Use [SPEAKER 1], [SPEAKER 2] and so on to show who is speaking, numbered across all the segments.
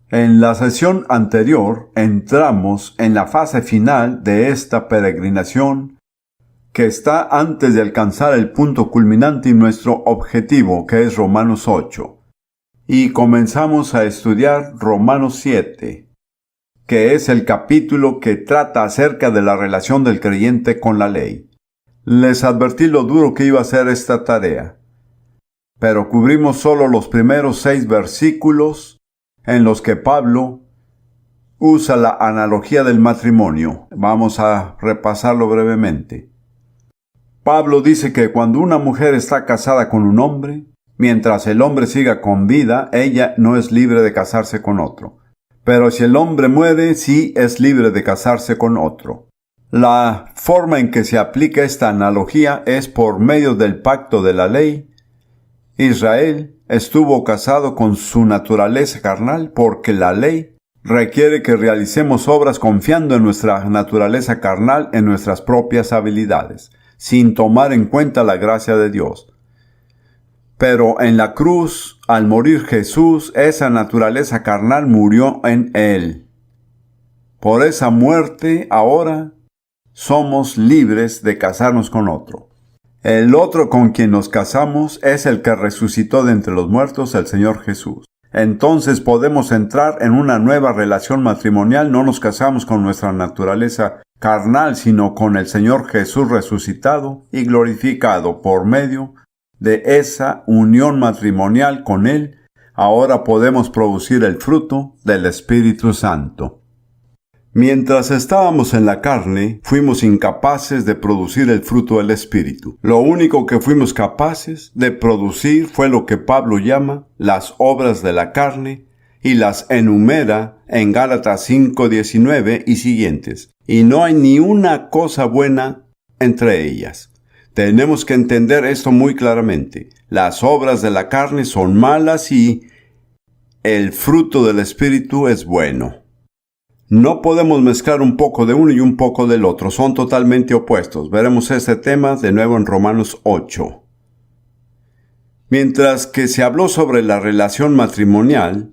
[SPEAKER 1] En la sesión anterior entramos en la fase final de esta peregrinación que está antes de alcanzar el punto culminante y nuestro objetivo, que es Romanos 8. Y comenzamos a estudiar Romanos 7, que es el capítulo que trata acerca de la relación del creyente con la ley. Les advertí lo duro que iba a ser esta tarea, pero cubrimos solo los primeros 6 versículos en los que Pablo usa la analogía del matrimonio. Vamos a repasarlo brevemente. Pablo dice que cuando una mujer está casada con un hombre, mientras el hombre siga con vida, ella no es libre de casarse con otro. Pero si el hombre muere, sí es libre de casarse con otro. La forma en que se aplica esta analogía es por medio del pacto de la ley. Israel estuvo casado con su naturaleza carnal porque la ley requiere que realicemos obras confiando en nuestra naturaleza carnal, en nuestras propias habilidades, sin tomar en cuenta la gracia de Dios. Pero en la cruz, al morir Jesús, esa naturaleza carnal murió en Él. Por esa muerte, ahora somos libres de casarnos con otro. El otro con quien nos casamos es el que resucitó de entre los muertos, el Señor Jesús. Entonces podemos entrar en una nueva relación matrimonial. No nos casamos con nuestra naturaleza carnal, sino con el Señor Jesús resucitado y glorificado. Por medio de esa unión matrimonial con Él, ahora podemos producir el fruto del Espíritu Santo. Mientras estábamos en la carne, fuimos incapaces de producir el fruto del Espíritu. Lo único que fuimos capaces de producir fue lo que Pablo llama las obras de la carne y las enumera en Gálatas 5:19 y siguientes. Y no hay ni una cosa buena entre ellas. Tenemos que entender esto muy claramente. Las obras de la carne son malas y el fruto del Espíritu es bueno. No podemos mezclar un poco de uno y un poco del otro, son totalmente opuestos. Veremos este tema de nuevo en Romanos 8. Mientras que se habló sobre la relación matrimonial,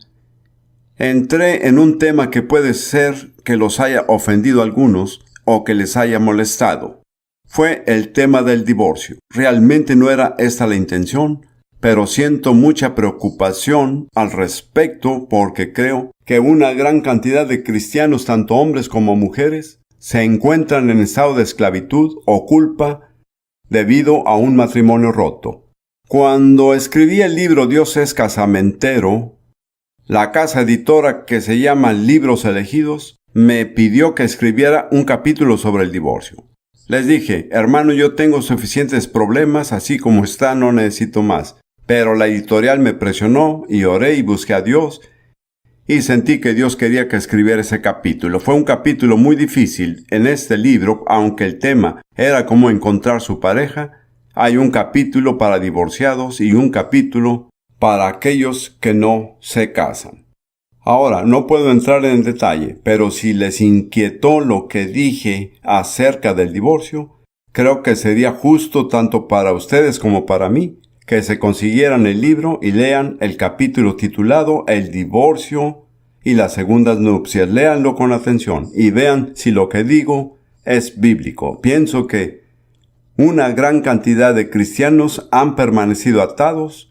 [SPEAKER 1] entré en un tema que puede ser que los haya ofendido a algunos o que les haya molestado. Fue el tema del divorcio. Realmente no era esta la intención, pero siento mucha preocupación al respecto porque creo que una gran cantidad de cristianos, tanto hombres como mujeres, se encuentran en estado de esclavitud o culpa debido a un matrimonio roto. Cuando escribí el libro Dios es casamentero, la casa editora que se llama Libros Elegidos me pidió que escribiera un capítulo sobre el divorcio. Les dije, hermano, yo tengo suficientes problemas, así como está, no necesito más. Pero la editorial me presionó y oré y busqué a Dios y sentí que Dios quería que escribiera ese capítulo. Fue un capítulo muy difícil. En este libro, aunque el tema era cómo encontrar su pareja, hay un capítulo para divorciados y un capítulo para aquellos que no se casan. Ahora, no puedo entrar en detalle, pero si les inquietó lo que dije acerca del divorcio, creo que sería justo tanto para ustedes como para mí que se consiguieran el libro y lean el capítulo titulado El divorcio y las segundas nupcias. Léanlo con atención y vean si lo que digo es bíblico. Pienso que una gran cantidad de cristianos han permanecido atados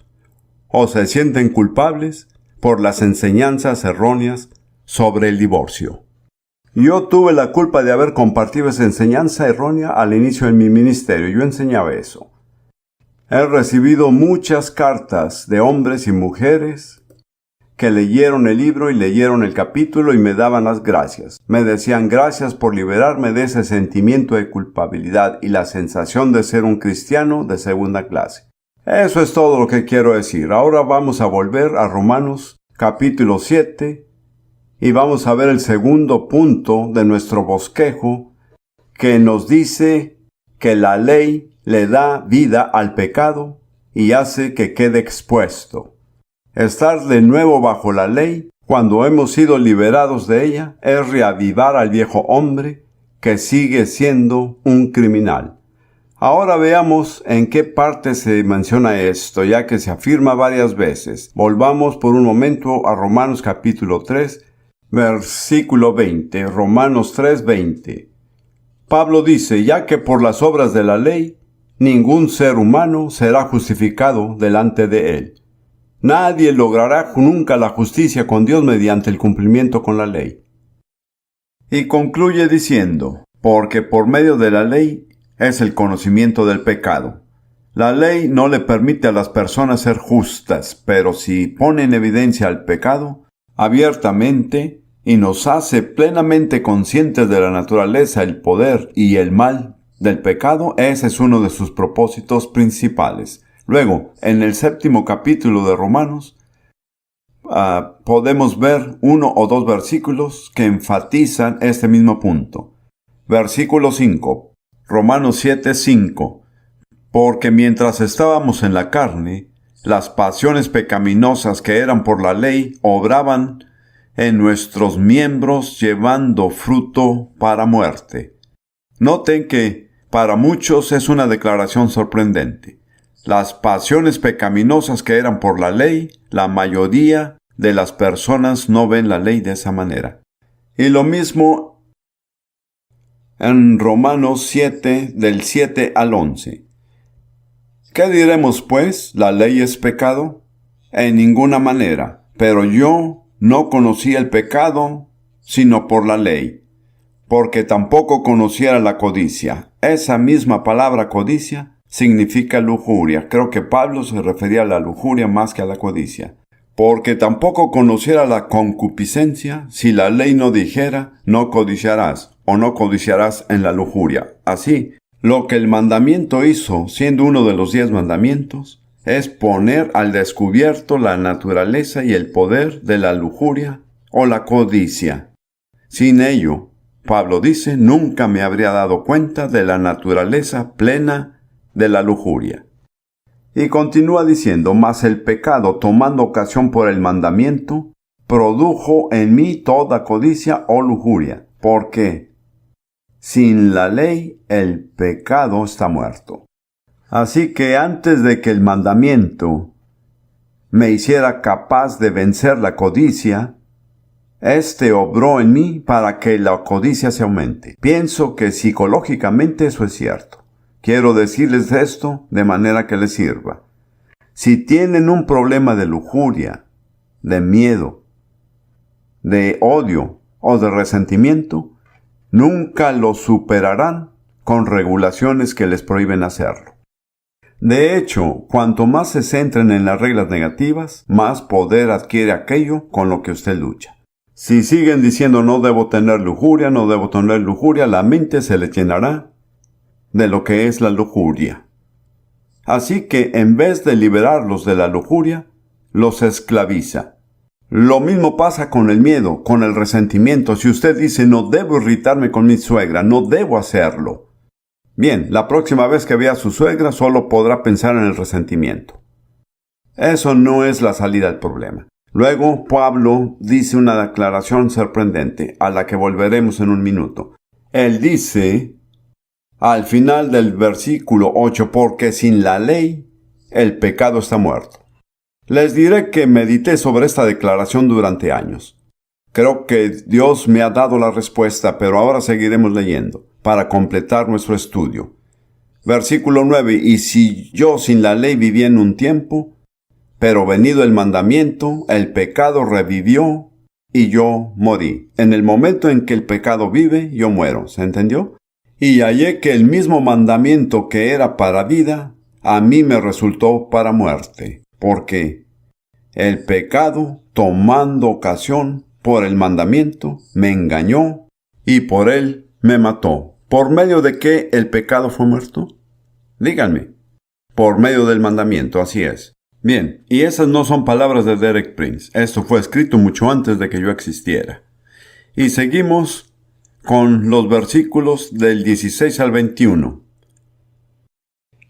[SPEAKER 1] o se sienten culpables por las enseñanzas erróneas sobre el divorcio. Yo tuve la culpa de haber compartido esa enseñanza errónea al inicio de mi ministerio. Yo enseñaba eso. He recibido muchas cartas de hombres y mujeres que leyeron el libro y leyeron el capítulo y me daban las gracias. Me decían gracias por liberarme de ese sentimiento de culpabilidad y la sensación de ser un cristiano de segunda clase. Eso es todo lo que quiero decir. Ahora vamos a volver a Romanos capítulo 7 y vamos a ver el segundo punto de nuestro bosquejo que nos dice que la ley le da vida al pecado y hace que quede expuesto. Estar de nuevo bajo la ley, cuando hemos sido liberados de ella, es reavivar al viejo hombre que sigue siendo un criminal. Ahora veamos en qué parte se menciona esto, ya que se afirma varias veces. Volvamos por un momento a Romanos capítulo 3, versículo 20. Romanos 3, 20. Pablo dice, ya que por las obras de la ley, ningún ser humano será justificado delante de él. Nadie logrará nunca la justicia con Dios mediante el cumplimiento con la ley. Y concluye diciendo, porque por medio de la ley es el conocimiento del pecado. La ley no le permite a las personas ser justas, pero si pone en evidencia el pecado abiertamente y nos hace plenamente conscientes de la naturaleza, el poder y el mal del pecado, ese es uno de sus propósitos principales. Luego, en el 7º capítulo de Romanos, podemos ver 1 o 2 versículos que enfatizan este mismo punto. Versículo 5. Romanos 7, 5. Porque mientras estábamos en la carne, las pasiones pecaminosas que eran por la ley obraban en nuestros miembros llevando fruto para muerte. Noten que para muchos es una declaración sorprendente. Las pasiones pecaminosas que eran por la ley, la mayoría de las personas no ven la ley de esa manera. Y lo mismo en Romanos 7, del 7 al 11. ¿Qué diremos pues? ¿La ley es pecado? En ninguna manera. Pero yo no conocí el pecado, sino por la ley, porque tampoco conociera la codicia. Esa misma palabra codicia significa lujuria. Creo que Pablo se refería a la lujuria más que a la codicia. Porque tampoco conociera la concupiscencia, si la ley no dijera, no codiciarás, o no codiciarás en la lujuria. Así, lo que el mandamiento hizo, siendo uno de los 10 mandamientos, es poner al descubierto la naturaleza y el poder de la lujuria o la codicia. Sin ello, Pablo dice, nunca me habría dado cuenta de la naturaleza plena de la lujuria. Y continúa diciendo, mas el pecado, tomando ocasión por el mandamiento, produjo en mí toda codicia o lujuria, porque sin la ley el pecado está muerto. Así que antes de que el mandamiento me hiciera capaz de vencer la codicia, este obró en mí para que la codicia se aumente. Pienso que psicológicamente eso es cierto. Quiero decirles esto de manera que les sirva. Si tienen un problema de lujuria, de miedo, de odio o de resentimiento, nunca lo superarán con regulaciones que les prohíben hacerlo. De hecho, cuanto más se centren en las reglas negativas, más poder adquiere aquello con lo que usted lucha. Si siguen diciendo no debo tener lujuria, la mente se le llenará de lo que es la lujuria. Así que en vez de liberarlos de la lujuria, los esclaviza. Lo mismo pasa con el miedo, con el resentimiento. Si usted dice no debo irritarme con mi suegra, no debo hacerlo. Bien, la próxima vez que vea a su suegra solo podrá pensar en el resentimiento. Eso no es la salida al problema. Luego, Pablo dice una declaración sorprendente, a la que volveremos en un minuto. Él dice, al final del versículo 8, porque sin la ley, el pecado está muerto. Les diré que medité sobre esta declaración durante años. Creo que Dios me ha dado la respuesta, pero ahora seguiremos leyendo, para completar nuestro estudio. Versículo 9, y si yo sin la ley vivía en un tiempo, pero venido el mandamiento, el pecado revivió y yo morí. En el momento en que el pecado vive, yo muero. ¿Se entendió? Y hallé que el mismo mandamiento que era para vida, a mí me resultó para muerte. Porque el pecado, tomando ocasión por el mandamiento, me engañó y por él me mató. ¿Por medio de qué el pecado fue muerto? Díganme. Por medio del mandamiento, así es. Bien, y esas no son palabras de Derek Prince. Esto fue escrito mucho antes de que yo existiera. Y seguimos con los versículos del 16 al 21.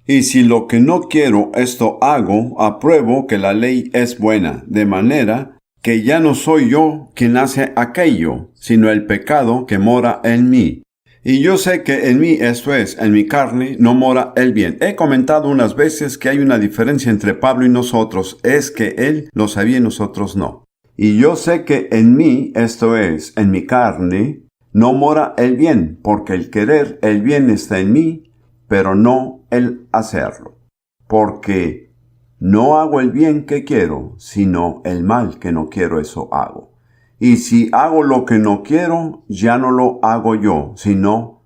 [SPEAKER 1] Y si lo que no quiero, esto hago, apruebo que la ley es buena, de manera que ya no soy yo quien hace aquello, sino el pecado que mora en mí. Y yo sé que en mí, esto es, en mi carne, no mora el bien. He comentado unas veces que hay una diferencia entre Pablo y nosotros, es que él lo sabía y nosotros no. Y yo sé que en mí, esto es, en mi carne, no mora el bien, porque el querer el bien está en mí, pero no el hacerlo. Porque no hago el bien que quiero, sino el mal que no quiero, eso hago. Y si hago lo que no quiero, ya no lo hago yo, sino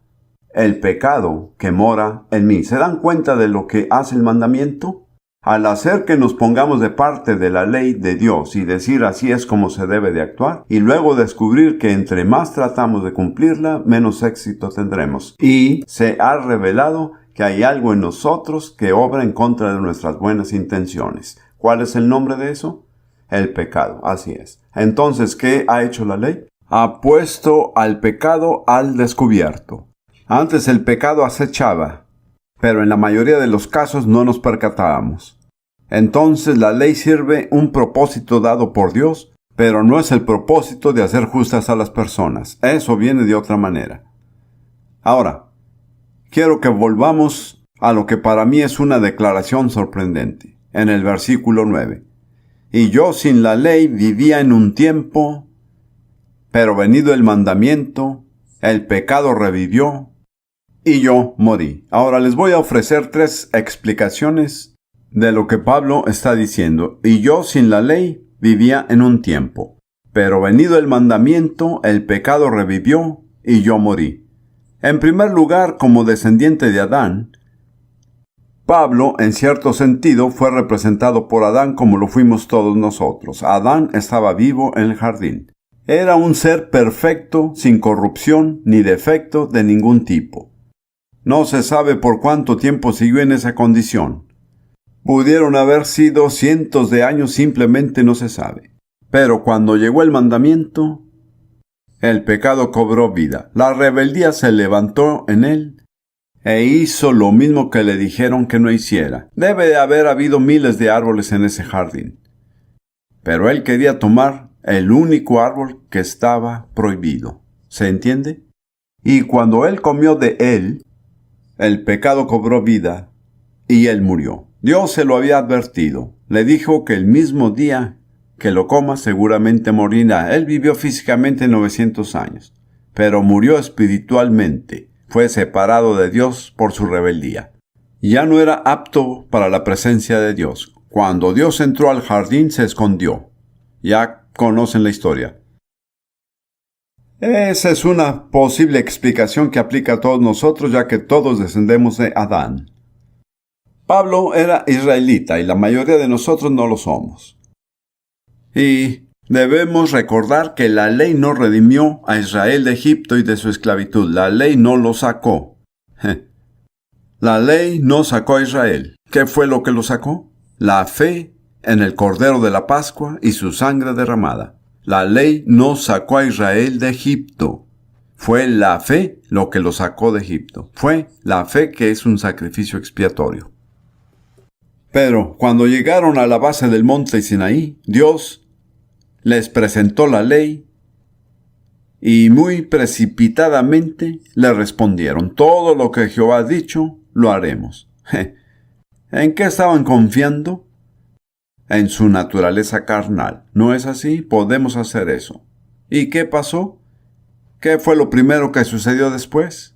[SPEAKER 1] el pecado que mora en mí. ¿Se dan cuenta de lo que hace el mandamiento? Al hacer que nos pongamos de parte de la ley de Dios y decir así es como se debe de actuar, y luego descubrir que entre más tratamos de cumplirla, menos éxito tendremos. Y se ha revelado que hay algo en nosotros que obra en contra de nuestras buenas intenciones. ¿Cuál es el nombre de eso? El pecado, así es. Entonces, ¿qué ha hecho la ley? Ha puesto al pecado al descubierto. Antes el pecado acechaba, pero en la mayoría de los casos no nos percatábamos. Entonces la ley sirve un propósito dado por Dios, pero no es el propósito de hacer justas a las personas. Eso viene de otra manera. Ahora, quiero que volvamos a lo que para mí es una declaración sorprendente, en el versículo 9. Y yo sin la ley vivía en un tiempo, pero venido el mandamiento, el pecado revivió, y yo morí. Ahora les voy a ofrecer 3 explicaciones de lo que Pablo está diciendo. Y yo sin la ley vivía en un tiempo, pero venido el mandamiento, el pecado revivió, y yo morí. En primer lugar, como descendiente de Adán, Pablo, en cierto sentido, fue representado por Adán como lo fuimos todos nosotros. Adán estaba vivo en el jardín. Era un ser perfecto, sin corrupción ni defecto de ningún tipo. No se sabe por cuánto tiempo siguió en esa condición. Pudieron haber sido cientos de años, simplemente no se sabe. Pero cuando llegó el mandamiento, el pecado cobró vida. La rebeldía se levantó en él e hizo lo mismo que le dijeron que no hiciera. Debe de haber habido miles de árboles en ese jardín. Pero él quería tomar el único árbol que estaba prohibido. ¿Se entiende? Y cuando él comió de él, el pecado cobró vida y él murió. Dios se lo había advertido. Le dijo que el mismo día que lo coma seguramente morirá. Él vivió físicamente 900 años, pero murió espiritualmente. Fue separado de Dios por su rebeldía. Ya no era apto para la presencia de Dios. Cuando Dios entró al jardín se escondió. Ya conocen la historia. Esa es una posible explicación que aplica a todos nosotros, ya que todos descendemos de Adán. Pablo era israelita y la mayoría de nosotros no lo somos. Y debemos recordar que la ley no redimió a Israel de Egipto y de su esclavitud. La ley no lo sacó. La ley no sacó a Israel. ¿Qué fue lo que lo sacó? La fe en el Cordero de la Pascua y su sangre derramada. La ley no sacó a Israel de Egipto. Fue la fe lo que lo sacó de Egipto. Fue la fe que es un sacrificio expiatorio. Pero cuando llegaron a la base del monte Sinaí, Dios les presentó la ley y muy precipitadamente le respondieron: todo lo que Jehová ha dicho, lo haremos. ¿En qué estaban confiando? En su naturaleza carnal. ¿No es así? Podemos hacer eso. ¿Y qué pasó? ¿Qué fue lo primero que sucedió después?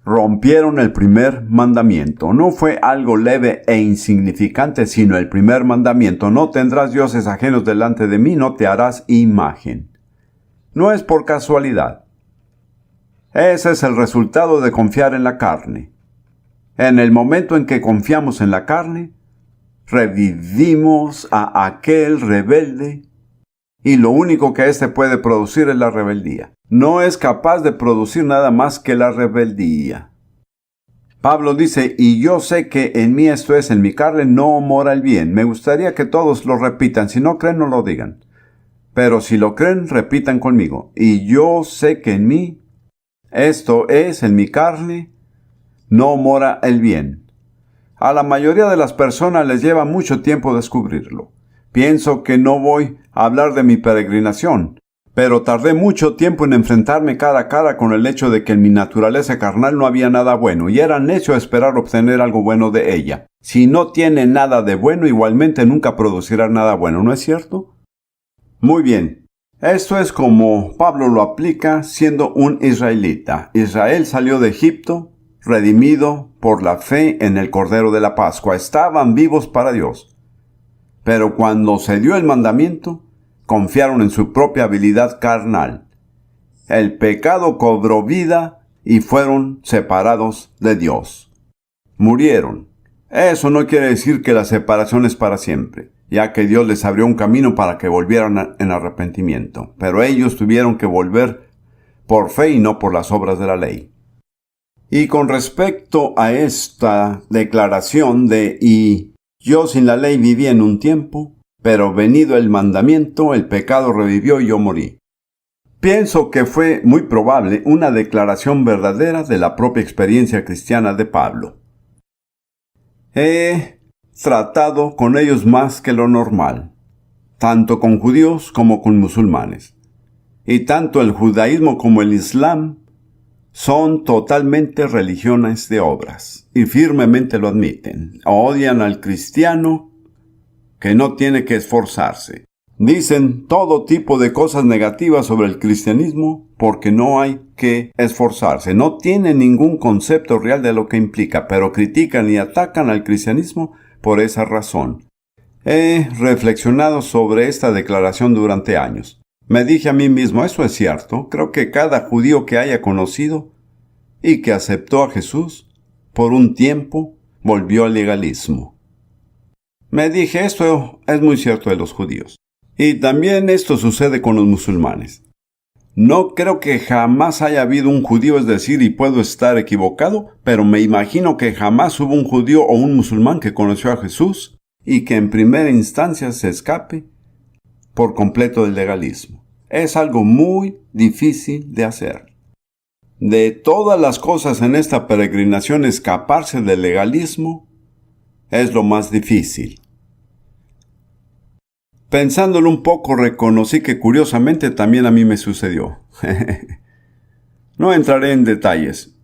[SPEAKER 1] Rompieron el primer mandamiento. No fue algo leve e insignificante, sino el primer mandamiento. No tendrás dioses ajenos delante de mí, no te harás imagen. No es por casualidad. Ese es el resultado de confiar en la carne. En el momento en que confiamos en la carne, revivimos a aquel rebelde y lo único que éste puede producir es la rebeldía. No es capaz de producir nada más que la rebeldía. Pablo dice: y yo sé que en mí, esto es, en mi carne, no mora el bien. Me gustaría que todos lo repitan. Si no creen, no lo digan. Pero si lo creen, repitan conmigo. Y yo sé que en mí, esto es, en mi carne, no mora el bien. A la mayoría de las personas les lleva mucho tiempo descubrirlo. Pienso que no voy a hablar de mi peregrinación, Pero tardé mucho tiempo en enfrentarme cara a cara con el hecho de que en mi naturaleza carnal no había nada bueno, y era necio esperar obtener algo bueno de ella. Si no tiene nada de bueno, igualmente nunca producirá nada bueno, ¿no es cierto? Muy bien. Esto es como Pablo lo aplica siendo un israelita. Israel salió de Egipto, redimido por la fe en el Cordero de la Pascua. Estaban vivos para Dios. Pero cuando se dio el mandamiento, confiaron en su propia habilidad carnal. El pecado cobró vida y fueron separados de Dios. Murieron. Eso no quiere decir que la separación es para siempre, ya que Dios les abrió un camino para que volvieran en arrepentimiento. Pero ellos tuvieron que volver por fe y no por las obras de la ley. Y con respecto a esta declaración de "y yo sin la ley viví en un tiempo, pero venido el mandamiento, el pecado revivió y yo morí", pienso que fue muy probable una declaración verdadera de la propia experiencia cristiana de Pablo. He tratado con ellos más que lo normal, tanto con judíos como con musulmanes. Y tanto el judaísmo como el islam son totalmente religiones de obras, y firmemente lo admiten. Odian al cristiano que no tiene que esforzarse. Dicen todo tipo de cosas negativas sobre el cristianismo porque no hay que esforzarse. No tienen ningún concepto real de lo que implica, pero critican y atacan al cristianismo por esa razón. He reflexionado sobre esta declaración durante años. Me dije a mí mismo, eso es cierto. Creo que cada judío que haya conocido y que aceptó a Jesús, por un tiempo volvió al legalismo. Me dije, esto es muy cierto de los judíos. Y también esto sucede con los musulmanes. No creo que jamás haya habido un judío, es decir, y puedo estar equivocado, pero me imagino que jamás hubo un judío o un musulmán que conoció a Jesús y que en primera instancia se escape por completo del legalismo. Es algo muy difícil de hacer. De todas las cosas en esta peregrinación, escaparse del legalismo es lo más difícil. Pensándolo un poco, reconocí que curiosamente también a mí me sucedió. No entraré en detalles,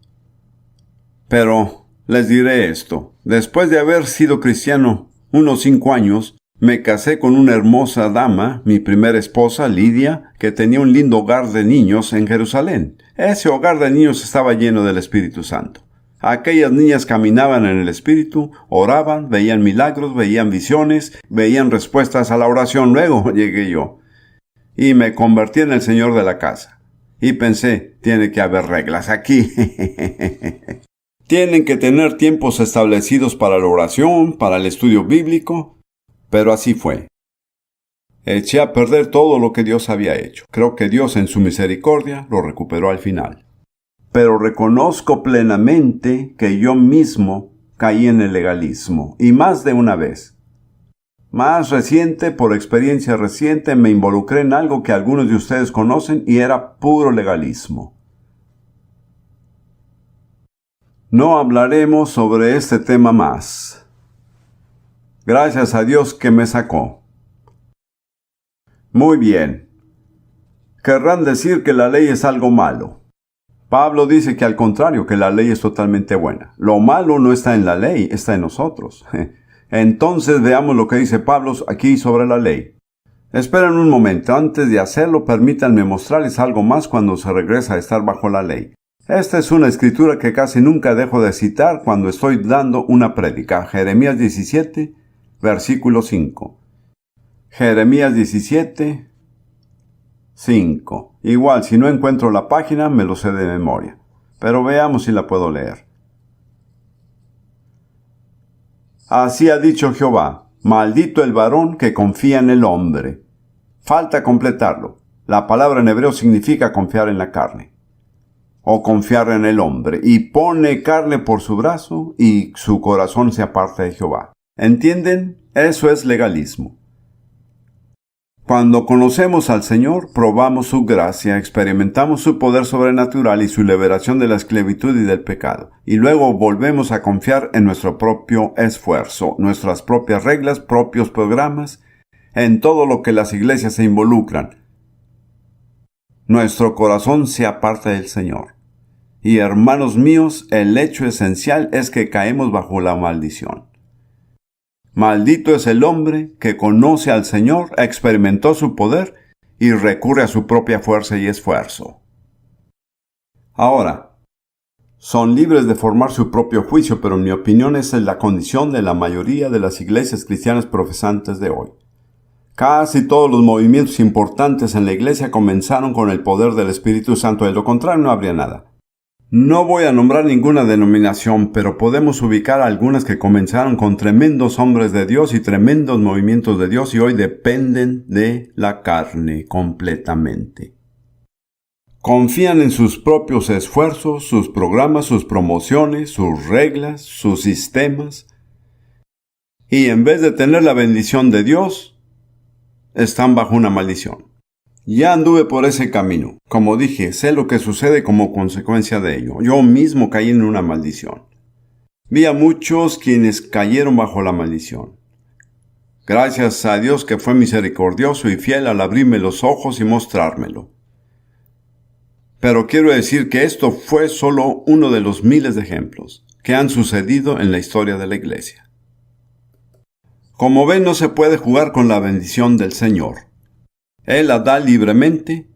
[SPEAKER 1] pero les diré esto. Después de haber sido cristiano unos 5 años, me casé con una hermosa dama, mi primera esposa, Lidia, que tenía un lindo hogar de niños en Jerusalén. Ese hogar de niños estaba lleno del Espíritu Santo. Aquellas niñas caminaban en el Espíritu, oraban, veían milagros, veían visiones, veían respuestas a la oración. Luego llegué yo y me convertí en el señor de la casa. Y pensé, tiene que haber reglas aquí. Tienen que tener tiempos establecidos para la oración, para el estudio bíblico. Pero así fue. Eché a perder todo lo que Dios había hecho. Creo que Dios en su misericordia lo recuperó al final. Pero reconozco plenamente que yo mismo caí en el legalismo, y más de una vez. Más reciente, por experiencia reciente, me involucré en algo que algunos de ustedes conocen y era puro legalismo. No hablaremos sobre este tema más. Gracias a Dios que me sacó. Muy bien. Querrán decir que la ley es algo malo. Pablo dice que al contrario, que la ley es totalmente buena. Lo malo no está en la ley, está en nosotros. Entonces veamos lo que dice Pablo aquí sobre la ley. Esperen un momento, antes de hacerlo permítanme mostrarles algo más cuando se regresa a estar bajo la ley. Esta es una escritura que casi nunca dejo de citar cuando estoy dando una prédica. Jeremías 17, versículo 5. Jeremías 17, 5. Igual, si no encuentro la página, me lo sé de memoria. Pero veamos si la puedo leer. Así ha dicho Jehová, maldito el varón que confía en el hombre. Falta completarlo. La palabra en hebreo significa confiar en la carne. O confiar en el hombre. Y pone carne por su brazo y su corazón se aparta de Jehová. ¿Entienden? Eso es legalismo. Cuando conocemos al Señor, probamos su gracia, experimentamos su poder sobrenatural y su liberación de la esclavitud y del pecado. Y luego volvemos a confiar en nuestro propio esfuerzo, nuestras propias reglas, propios programas, en todo lo que las iglesias se involucran. nuestro corazón se aparta del Señor. Y hermanos míos, el hecho esencial es que caemos bajo la maldición. Maldito es el hombre que conoce al Señor, experimentó su poder y recurre a su propia fuerza y esfuerzo. Ahora, son libres de formar su propio juicio, pero en mi opinión esa es la condición de la mayoría de las iglesias cristianas profesantes de hoy. Casi todos los movimientos importantes en la iglesia comenzaron con el poder del Espíritu Santo, de lo contrario no habría nada. No voy a nombrar ninguna denominación, pero podemos ubicar algunas que comenzaron con tremendos hombres de Dios y tremendos movimientos de Dios y hoy dependen de la carne completamente. Confían en sus propios esfuerzos, sus programas, sus promociones, sus reglas, sus sistemas. Y en vez de tener la bendición de Dios, están bajo una maldición. Ya anduve por ese camino. Como dije, sé lo que sucede como consecuencia de ello. Yo mismo caí en una maldición. Vi a muchos quienes cayeron bajo la maldición. Gracias a Dios que fue misericordioso y fiel al abrirme los ojos y mostrármelo. Pero quiero decir que esto fue solo uno de los miles de ejemplos que han sucedido en la historia de la iglesia. Como ven, no se puede jugar con la bendición del Señor. Él la da libremente,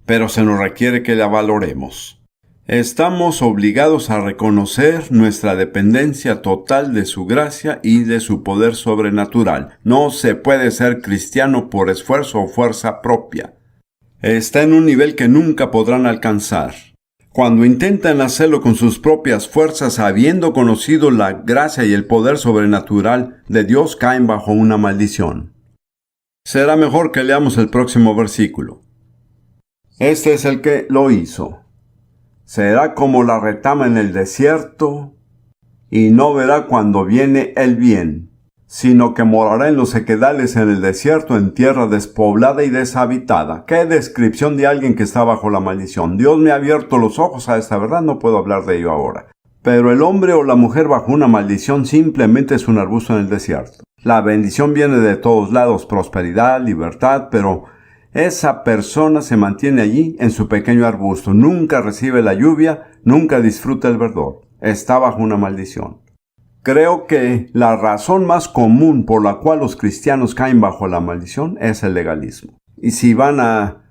[SPEAKER 1] pero se nos requiere que la valoremos. Estamos obligados a reconocer nuestra dependencia total de su gracia y de su poder sobrenatural. No se puede ser cristiano por esfuerzo o fuerza propia. Está en un nivel que nunca podrán alcanzar. Cuando intentan hacerlo con sus propias fuerzas, habiendo conocido la gracia y el poder sobrenatural de Dios, caen bajo una maldición. Será mejor que leamos el próximo versículo. Este es el que lo hizo. Será como la retama en el desierto, y no verá cuando viene el bien, sino que morará en los sequedales en el desierto, en tierra despoblada y deshabitada. ¡Qué descripción de alguien que está bajo la maldición! Dios me ha abierto los ojos a esta verdad, no puedo hablar de ello ahora. Pero el hombre o la mujer bajo una maldición simplemente es un arbusto en el desierto. La bendición viene de todos lados, prosperidad, libertad, pero esa persona se mantiene allí en su pequeño arbusto, nunca recibe la lluvia, nunca disfruta el verdor, está bajo una maldición. Creo que la razón más común por la cual los cristianos caen bajo la maldición es el legalismo. Y si van a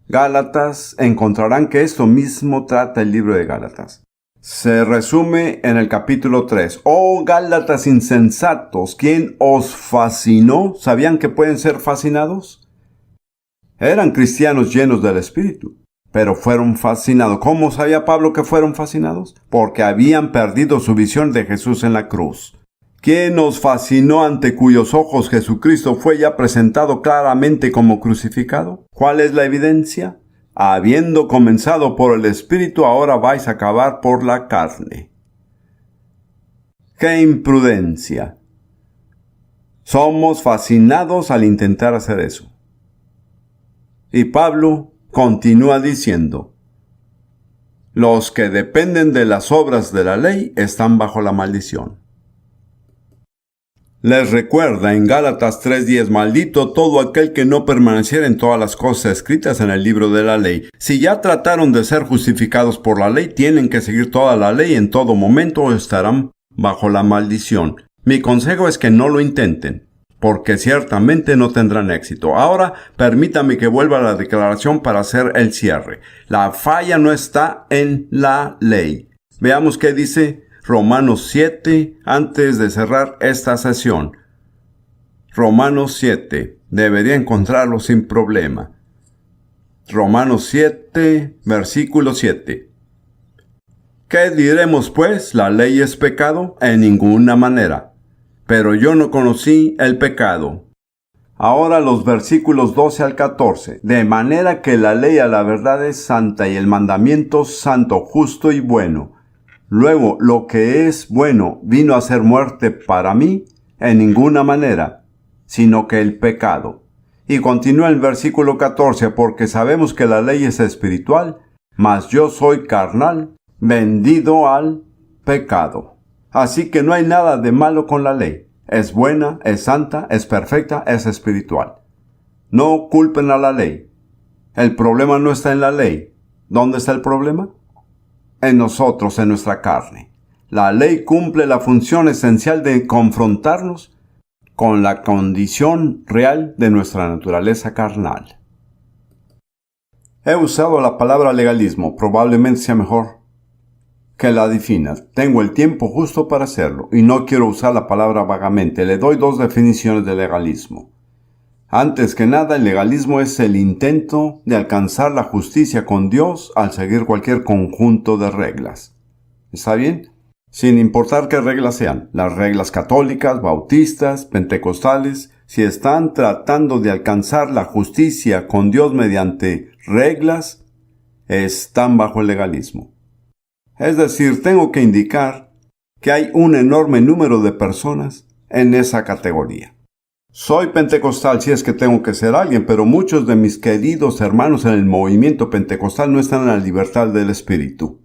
[SPEAKER 1] Gálatas, encontrarán que esto mismo trata el libro de Gálatas. Se resume en el capítulo 3. ¡Oh, Gálatas insensatos! ¿Quién os fascinó? ¿Sabían que pueden ser fascinados? Eran cristianos llenos del Espíritu, pero fueron fascinados. ¿Cómo sabía Pablo que fueron fascinados? Porque habían perdido su visión de Jesús en la cruz. ¿Quién os fascinó ante cuyos ojos Jesucristo fue ya presentado claramente como crucificado? ¿Cuál es la evidencia? Habiendo comenzado por el Espíritu, ahora vais a acabar por la carne. ¡Qué imprudencia! Somos fascinados al intentar hacer eso. Y Pablo continúa diciendo, los que dependen de las obras de la ley están bajo la maldición. Les recuerda en Gálatas 3:10, maldito todo aquel que no permaneciera en todas las cosas escritas en el libro de la ley. Si ya trataron de ser justificados por la ley, tienen que seguir toda la ley en todo momento o estarán bajo la maldición. Mi consejo es que no lo intenten, porque ciertamente no tendrán éxito. Ahora, permítame que vuelva a la declaración para hacer el cierre. La falla no está en la ley. Veamos qué dice Romanos 7, antes de cerrar esta sesión. Romanos 7, debería encontrarlo sin problema. Romanos 7, versículo 7. ¿Qué diremos pues? ¿La ley es pecado? En ninguna manera. Pero yo no conocí el pecado. Ahora los versículos 12 al 14. De manera que la ley a la verdad es santa y el mandamiento santo, justo y bueno. Luego, lo que es bueno vino a ser muerte para mí en ninguna manera, sino que el pecado. Y continúa el versículo 14, porque sabemos que la ley es espiritual, mas yo soy carnal, vendido al pecado. Así que no hay nada de malo con la ley. Es buena, es santa, es perfecta, es espiritual. No culpen a la ley. El problema no está en la ley. ¿Dónde está el problema? En nosotros, en nuestra carne. La ley cumple la función esencial de confrontarnos con la condición real de nuestra naturaleza carnal. He usado la palabra legalismo, probablemente sea mejor que la definas. Tengo el tiempo justo para hacerlo y no quiero usar la palabra vagamente. Le doy dos definiciones de legalismo. Antes que nada, el legalismo es el intento de alcanzar la justicia con Dios al seguir cualquier conjunto de reglas. ¿Está bien? Sin importar qué reglas sean, las reglas católicas, bautistas, pentecostales, si están tratando de alcanzar la justicia con Dios mediante reglas, están bajo el legalismo. Es decir, tengo que indicar que hay un enorme número de personas en esa categoría. Soy pentecostal si es que tengo que ser alguien, pero muchos de mis queridos hermanos en el movimiento pentecostal no están en la libertad del espíritu.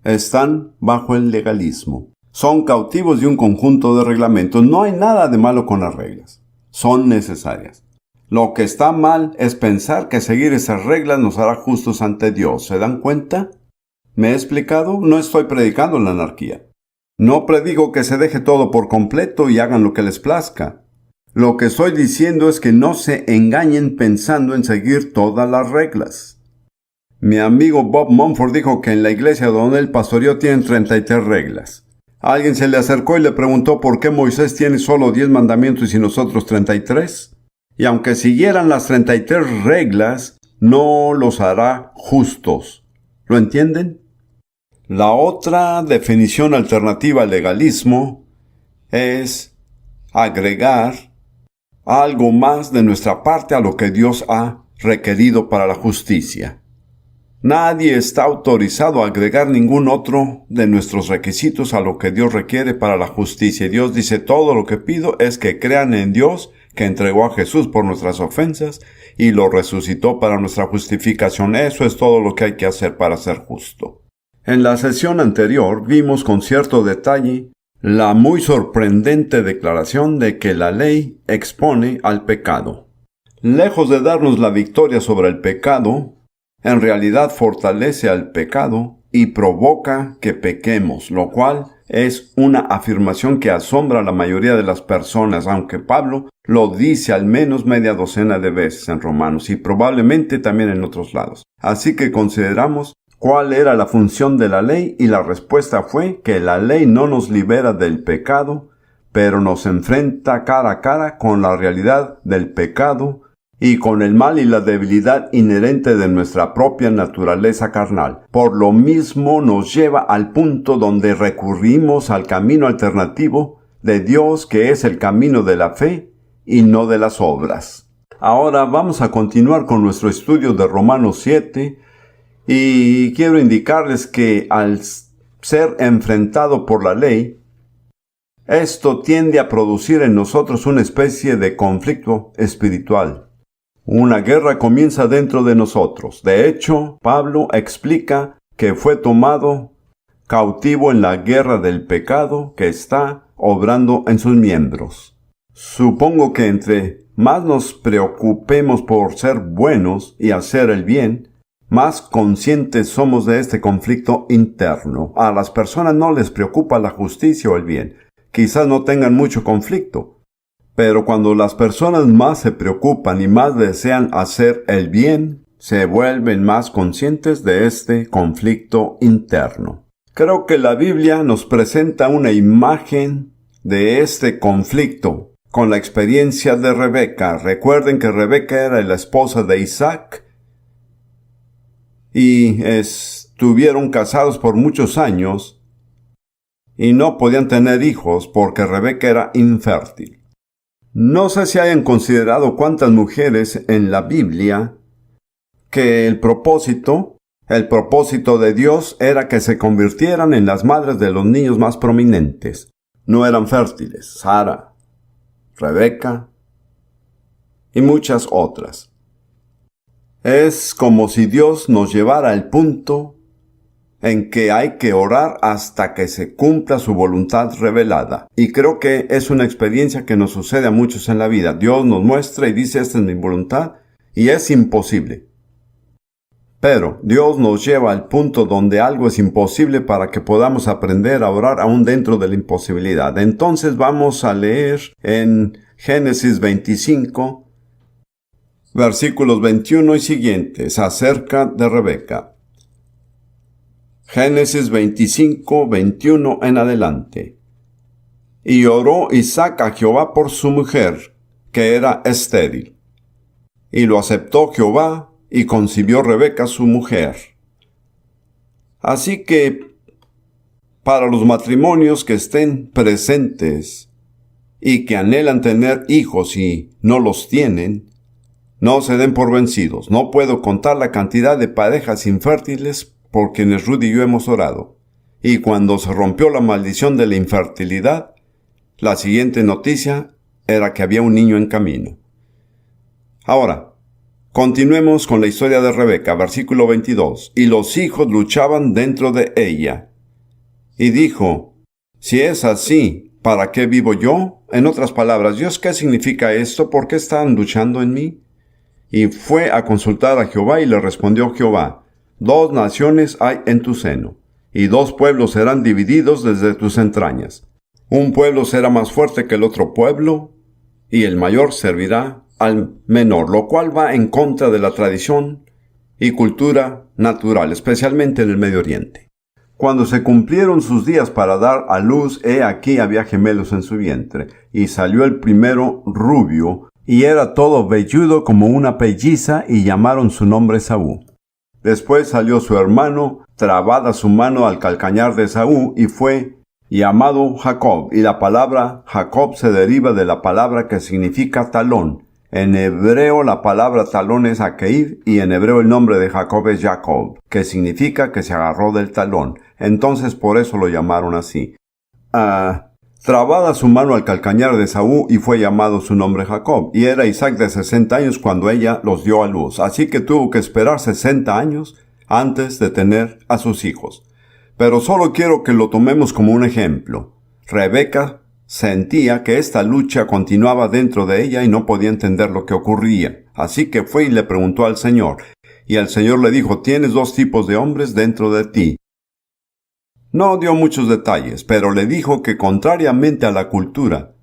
[SPEAKER 1] Están bajo el legalismo. Son cautivos de un conjunto de reglamentos. No hay nada de malo con las reglas. Son necesarias. Lo que está mal es pensar que seguir esas reglas nos hará justos ante Dios. ¿Se dan cuenta? ¿Me he explicado? No estoy predicando la anarquía. No predigo que se deje todo por completo y hagan lo que les plazca. Lo que estoy diciendo es que no se engañen pensando en seguir todas las reglas. Mi amigo Bob Mumford dijo que en la iglesia donde él pastoreó tienen 33 reglas. Alguien se le acercó y le preguntó por qué Moisés tiene solo 10 mandamientos y nosotros 33. Y aunque siguieran las 33 reglas, no los hará justos. ¿Lo entienden? La otra definición alternativa al legalismo es agregar algo más de nuestra parte a lo que Dios ha requerido para la justicia. Nadie está autorizado a agregar ningún otro de nuestros requisitos a lo que Dios requiere para la justicia. Y Dios dice, todo lo que pido es que crean en Dios, que entregó a Jesús por nuestras ofensas y lo resucitó para nuestra justificación. Eso es todo lo que hay que hacer para ser justo. En la sesión anterior vimos con cierto detalle la muy sorprendente declaración de que la ley expone al pecado. Lejos de darnos la victoria sobre el pecado, en realidad fortalece al pecado y provoca que pequemos, lo cual es una afirmación que asombra a la mayoría de las personas, aunque Pablo lo dice al menos media docena de veces en Romanos y probablemente también en otros lados. Así que consideramos cuál era la función de la ley y la respuesta fue que la ley no nos libera del pecado, pero nos enfrenta cara a cara con la realidad del pecado y con el mal y la debilidad inherente de nuestra propia naturaleza carnal. Por lo mismo nos lleva al punto donde recurrimos al camino alternativo de Dios, que es el camino de la fe y no de las obras. Ahora vamos a continuar con nuestro estudio de Romanos 7 y quiero indicarles que al ser enfrentado por la ley, esto tiende a producir en nosotros una especie de conflicto espiritual. Una guerra comienza dentro de nosotros. De hecho, Pablo explica que fue tomado cautivo en la guerra del pecado que está obrando en sus miembros. Supongo que entre más nos preocupemos por ser buenos y hacer el bien, más conscientes somos de este conflicto interno. A las personas no les preocupa la justicia o el bien. Quizás no tengan mucho conflicto. Pero cuando las personas más se preocupan y más desean hacer el bien, se vuelven más conscientes de este conflicto interno. Creo que la Biblia nos presenta una imagen de este conflicto con la experiencia de Rebeca. Recuerden que Rebeca era la esposa de Isaac y estuvieron casados por muchos años y no podían tener hijos porque Rebeca era infértil. No sé si hayan considerado cuántas mujeres en la Biblia que el propósito de Dios era que se convirtieran en las madres de los niños más prominentes. No eran fértiles. Sara, Rebeca y muchas otras. Es como si Dios nos llevara al punto en que hay que orar hasta que se cumpla su voluntad revelada. Y creo que es una experiencia que nos sucede a muchos en la vida. Dios nos muestra y dice, esta es mi voluntad, y es imposible. Pero Dios nos lleva al punto donde algo es imposible para que podamos aprender a orar aún dentro de la imposibilidad. Entonces vamos a leer en Génesis 25, versículos 21 y siguientes, acerca de Rebeca. Génesis 25, 21 en adelante. Y oró Isaac a Jehová por su mujer, que era estéril. Y lo aceptó Jehová, y concibió Rebeca su mujer. Así que, para los matrimonios que estén presentes y que anhelan tener hijos y no los tienen, no se den por vencidos. No puedo contar la cantidad de parejas infértiles por quienes Rudy y yo hemos orado. Y cuando se rompió la maldición de la infertilidad, la siguiente noticia era que había un niño en camino. Ahora, continuemos con la historia de Rebeca, versículo 22. Y los hijos luchaban dentro de ella. Y dijo, si es así, ¿para qué vivo yo? En otras palabras, Dios, ¿qué significa esto? ¿Por qué están luchando en mí? Y fue a consultar a Jehová y le respondió Jehová, 2 naciones hay en tu seno, y 2 pueblos serán divididos desde tus entrañas. Un pueblo será más fuerte que el otro pueblo, y el mayor servirá al menor, lo cual va en contra de la tradición y cultura natural, especialmente en el Medio Oriente. Cuando se cumplieron sus días para dar a luz, he aquí había gemelos en su vientre, y salió el primero rubio, y era todo velludo como una pelliza, y llamaron su nombre Esaú. Después salió su hermano, trabada su mano al calcañar de Esaú, y fue llamado Jacob, y la palabra Jacob se deriva de la palabra que significa talón. En hebreo la palabra talón es Akeib, y en hebreo el nombre de Jacob es Jacob, que significa que se agarró del talón. Entonces por eso lo llamaron así. Trabada su mano al calcañar de Esaú, y fue llamado su nombre Jacob. Y era Isaac de 60 años cuando ella los dio a luz. Así que tuvo que esperar 60 años antes de tener a sus hijos. Pero solo quiero que lo tomemos como un ejemplo. Rebeca sentía que esta lucha continuaba dentro de ella y no podía entender lo que ocurría. Así que fue y le preguntó al Señor. Y el Señor le dijo, tienes 2 tipos de hombres dentro de ti. No dio muchos detalles, pero le dijo que contrariamente a la cultura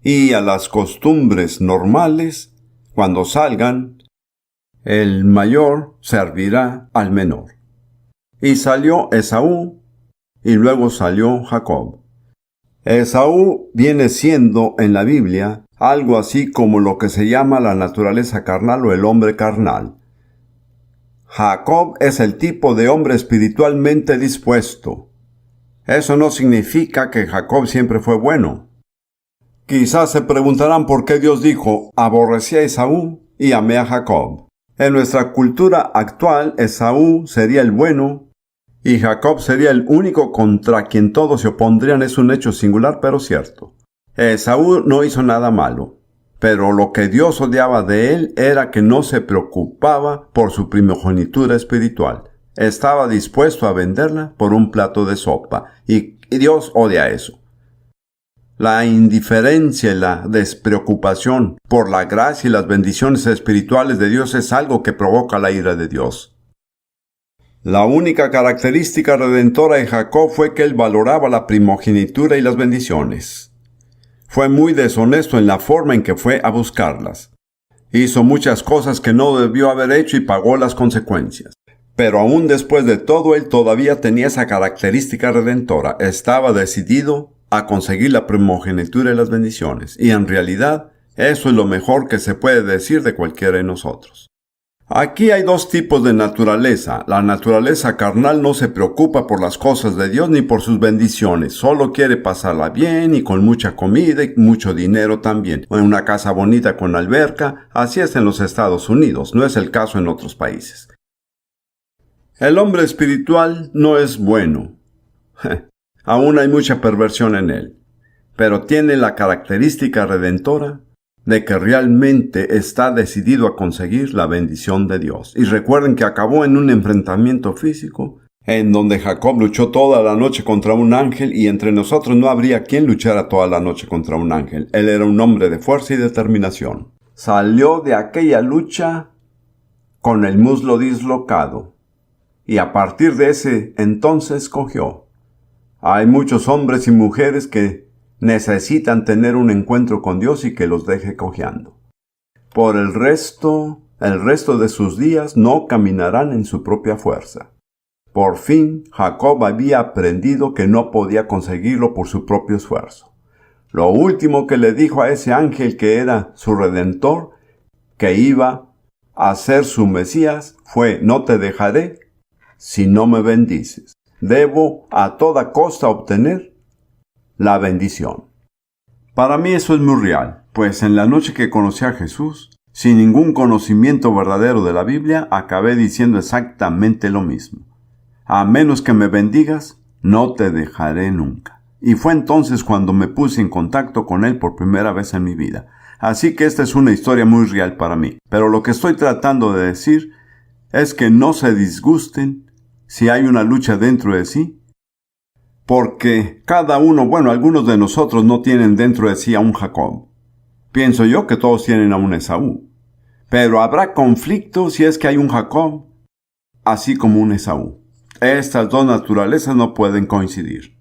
[SPEAKER 1] y a las costumbres normales, cuando salgan, el mayor servirá al menor. Y salió Esaú, y luego salió Jacob. Esaú viene siendo en la Biblia algo así como lo que se llama la naturaleza carnal o el hombre carnal. Jacob es el tipo de hombre espiritualmente dispuesto. Eso no significa que Jacob siempre fue bueno. Quizás se preguntarán por qué Dios dijo, aborrecí a Esaú y amé a Jacob. En nuestra cultura actual, Esaú sería el bueno y Jacob sería el único contra quien todos se opondrían. Es un hecho singular pero cierto. Esaú no hizo nada malo, pero lo que Dios odiaba de él era que no se preocupaba por su primogenitura espiritual. Estaba dispuesto a venderla por un plato de sopa, y Dios odia eso. La indiferencia y la despreocupación por la gracia y las bendiciones espirituales de Dios es algo que provoca la ira de Dios. La única característica redentora de Jacob fue que él valoraba la primogenitura y las bendiciones. Fue muy deshonesto en la forma en que fue a buscarlas. Hizo muchas cosas que no debió haber hecho y pagó las consecuencias. Pero aún después de todo, él todavía tenía esa característica redentora. Estaba decidido a conseguir la primogenitura y las bendiciones. Y en realidad, eso es lo mejor que se puede decir de cualquiera de nosotros. Aquí hay 2 tipos de naturaleza. La naturaleza carnal no se preocupa por las cosas de Dios ni por sus bendiciones. Solo quiere pasarla bien y con mucha comida y mucho dinero también. En una casa bonita con alberca. Así es en los Estados Unidos. No es el caso en otros países. El hombre espiritual no es bueno. Aún hay mucha perversión en él. Pero tiene la característica redentora de que realmente está decidido a conseguir la bendición de Dios. Y recuerden que acabó en un enfrentamiento físico, en donde Jacob luchó toda la noche contra un ángel, y entre nosotros no habría quien luchara toda la noche contra un ángel. Él era un hombre de fuerza y determinación. salió de aquella lucha con el muslo dislocado. Y a partir de ese entonces cojeó. Hay muchos hombres y mujeres que necesitan tener un encuentro con Dios y que los deje cojeando. Por el resto de sus días no caminarán en su propia fuerza. Por fin, Jacob había aprendido que no podía conseguirlo por su propio esfuerzo. Lo último que le dijo a ese ángel que era su redentor, que iba a ser su Mesías, fue: no te dejaré si no me bendices. Debo a toda costa obtener la bendición. Para mí eso es muy real, pues en la noche que conocí a Jesús, sin ningún conocimiento verdadero de la Biblia, acabé diciendo exactamente lo mismo. A menos que me bendigas, no te dejaré nunca. Y fue entonces cuando me puse en contacto con Él por primera vez en mi vida. Así que esta es una historia muy real para mí. Pero lo que estoy tratando de decir es que no se disgusten si hay una lucha dentro de sí, porque cada uno, algunos de nosotros no tienen dentro de sí a un Jacob. Pienso yo que todos tienen a un Esaú. Pero habrá conflicto si es que hay un Jacob, así como un Esaú. Estas dos naturalezas no pueden coincidir.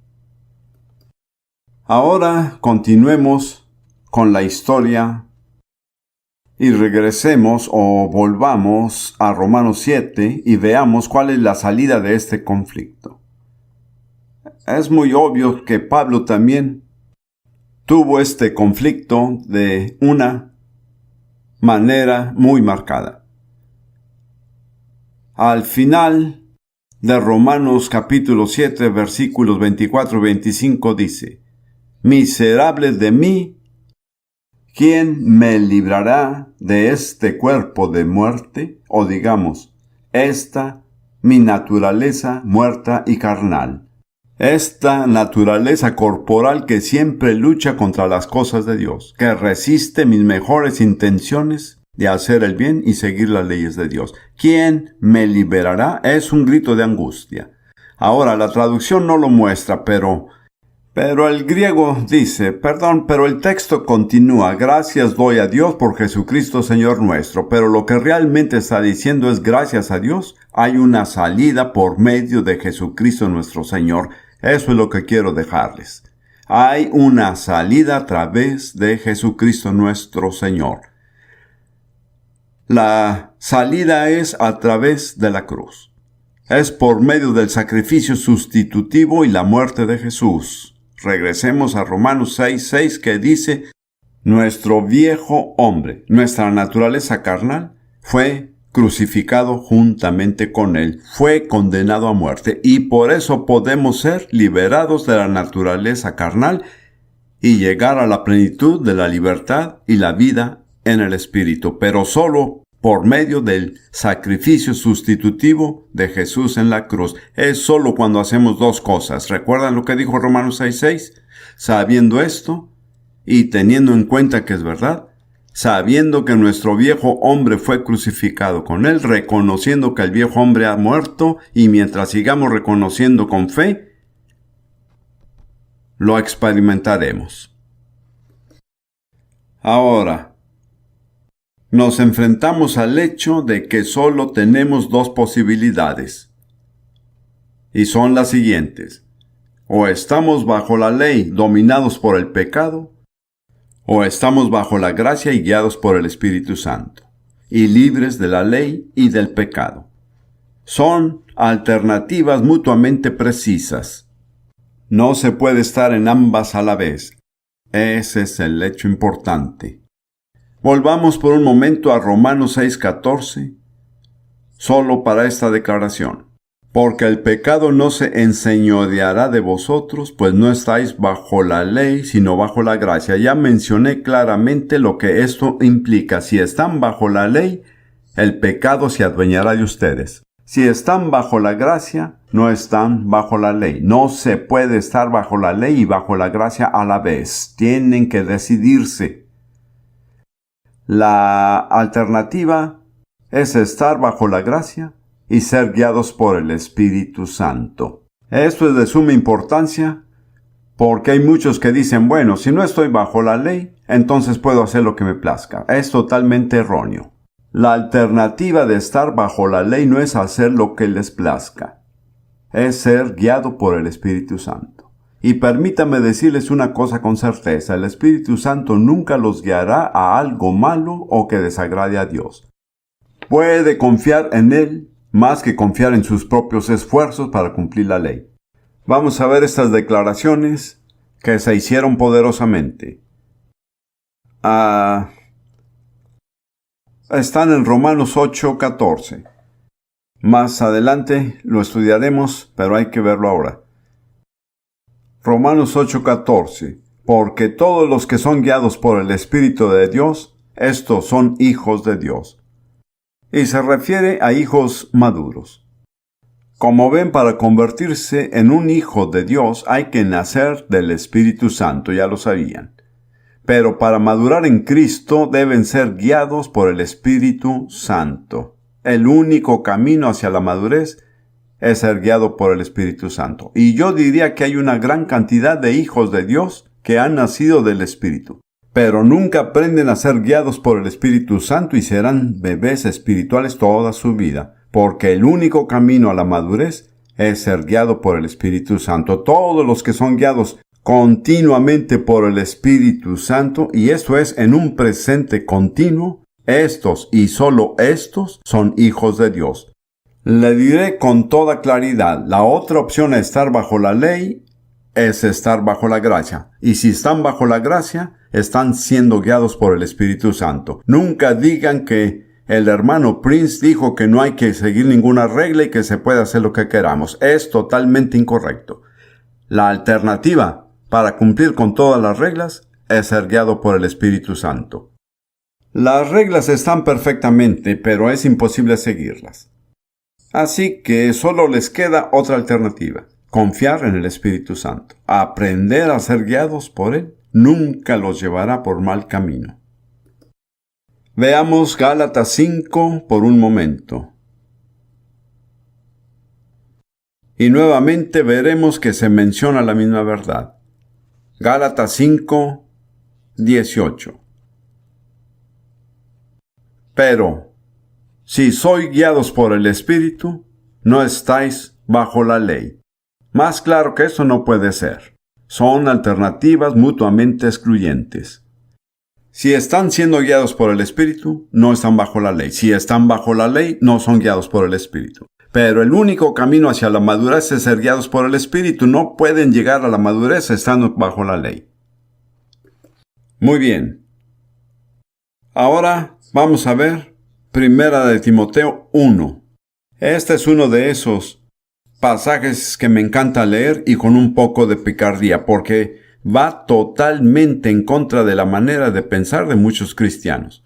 [SPEAKER 1] Ahora continuemos con la historia y regresemos o volvamos a Romanos 7 y veamos cuál es la salida de este conflicto. Es muy obvio que Pablo también tuvo este conflicto de una manera muy marcada. Al final de Romanos capítulo 7, versículos 24 y 25 dice: Miserables de mí, ¿quién me librará de este cuerpo de muerte? O digamos, esta mi naturaleza muerta y carnal. Esta naturaleza corporal que siempre lucha contra las cosas de Dios, que resiste mis mejores intenciones de hacer el bien y seguir las leyes de Dios. ¿Quién me liberará? Es un grito de angustia. Ahora, la traducción no lo muestra, pero el griego dice, pero el texto continúa: gracias doy a Dios por Jesucristo Señor nuestro. Pero lo que realmente está diciendo es: gracias a Dios hay una salida por medio de Jesucristo nuestro Señor. Eso es lo que quiero dejarles. Hay una salida a través de Jesucristo nuestro Señor. La salida es a través de la cruz. Es por medio del sacrificio sustitutivo y la muerte de Jesús. Regresemos a Romanos 6:6, que dice: nuestro viejo hombre, nuestra naturaleza carnal, fue crucificado juntamente con Él, fue condenado a muerte, y por eso podemos ser liberados de la naturaleza carnal y llegar a la plenitud de la libertad y la vida en el Espíritu, pero solo por medio del sacrificio sustitutivo de Jesús en la cruz. Es solo cuando hacemos dos cosas. ¿Recuerdan lo que dijo Romanos 6:6? Sabiendo esto y teniendo en cuenta que es verdad, sabiendo que nuestro viejo hombre fue crucificado con Él, reconociendo que el viejo hombre ha muerto, y mientras sigamos reconociendo con fe, lo experimentaremos. Ahora, nos enfrentamos al hecho de que solo tenemos dos posibilidades, y son las siguientes: o estamos bajo la ley, dominados por el pecado, o estamos bajo la gracia y guiados por el Espíritu Santo, y libres de la ley y del pecado. Son alternativas mutuamente precisas. No se puede estar en ambas a la vez. Ese es el hecho importante. Volvamos por un momento a Romanos 6:14, solo para esta declaración. Porque el pecado no se enseñoreará de vosotros, pues no estáis bajo la ley, sino bajo la gracia. Ya mencioné claramente lo que esto implica. Si están bajo la ley, el pecado se adueñará de ustedes. Si están bajo la gracia, no están bajo la ley. No se puede estar bajo la ley y bajo la gracia a la vez. Tienen que decidirse. La alternativa es estar bajo la gracia y ser guiados por el Espíritu Santo. Esto es de suma importancia, Porque hay muchos que dicen, bueno, si no estoy bajo la ley, entonces puedo hacer lo que me plazca. Es totalmente erróneo. La alternativa de estar bajo la ley no es hacer lo que les plazca. Es ser guiado por el Espíritu Santo. Y permítame decirles una cosa con certeza, el Espíritu Santo nunca los guiará a algo malo o que desagrade a Dios. Puede confiar en Él más que confiar en sus propios esfuerzos para cumplir la ley. Vamos a ver estas declaraciones que se hicieron poderosamente. Están en Romanos 8:14. Más adelante lo estudiaremos, pero hay que verlo ahora. Romanos 8:14. Porque todos los que son guiados por el Espíritu de Dios, estos son hijos de Dios. Y se refiere a hijos maduros. Como ven, para convertirse en un hijo de Dios hay que nacer del Espíritu Santo, ya lo sabían. Pero para madurar en Cristo deben ser guiados por el Espíritu Santo. El único camino hacia la madurez es ser guiado por el Espíritu Santo. Y yo diría que hay una gran cantidad de hijos de Dios que han nacido del Espíritu, pero nunca aprenden a ser guiados por el Espíritu Santo y serán bebés espirituales toda su vida, porque el único camino a la madurez es ser guiado por el Espíritu Santo. Todos los que son guiados continuamente por el Espíritu Santo, y esto es en un presente continuo, estos y solo estos son hijos de Dios. Le diré con toda claridad, la otra opción a estar bajo la ley es estar bajo la gracia. Y si están bajo la gracia, están siendo guiados por el Espíritu Santo. Nunca digan que el hermano Prince dijo que no hay que seguir ninguna regla y que se puede hacer lo que queramos. Es totalmente incorrecto. La alternativa para cumplir con todas las reglas es ser guiado por el Espíritu Santo. Las reglas están perfectamente, pero es imposible seguirlas. Así que solo les queda otra alternativa: confiar en el Espíritu Santo. Aprender a ser guiados por Él nunca los llevará por mal camino. Veamos Gálatas 5 por un momento. Y nuevamente veremos que se menciona la misma verdad. Gálatas 5, 18. Pero, si sois guiados por el Espíritu, no estáis bajo la ley. Más claro que eso no puede ser. Son alternativas mutuamente excluyentes. Si están siendo guiados por el Espíritu, no están bajo la ley. Si están bajo la ley, no son guiados por el Espíritu. Pero el único camino hacia la madurez es ser guiados por el Espíritu. No pueden llegar a la madurez estando bajo la ley. Muy bien. Ahora vamos a ver Primera de Timoteo 1. Este es uno de esos pasajes que me encanta leer y con un poco de picardía, porque va totalmente en contra de la manera de pensar de muchos cristianos.